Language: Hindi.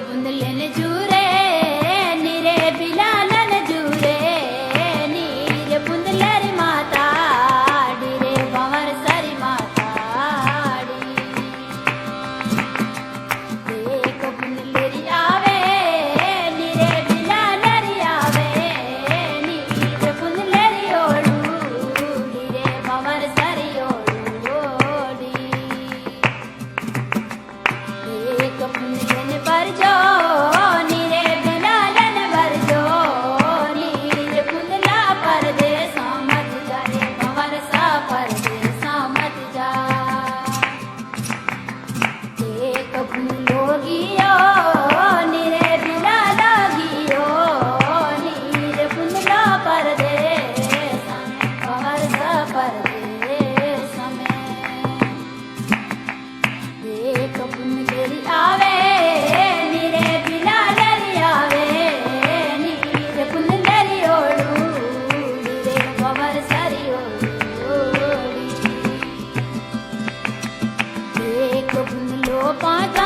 बुंदलेन जूरे नीरे बिलालन जूरे नीरे बुंदलेरी माता डीरे भंवर सारी माता एक बुंदलेरी आवे नीरे बिलालरी आवे नीरे बुंदलेरी ओडू डीरे भंवर सारी ओडी एक बुंदलेन बरजो नीरे बिलालन बरजो नीरे बुंदला परदेसा मत जा रे भंवर सा परदेसा मत जा एक बुंदलो गियो नीरे बिलाला गियो नीरे बुंदला परदेसा भंवर सा परदेसा में एक बुंदलेरी आवे नीरे बिलालरी आवे नीरे बुंदलेरी ओडू नीरे भंवर सारी ओडी एक बुंदलो पाता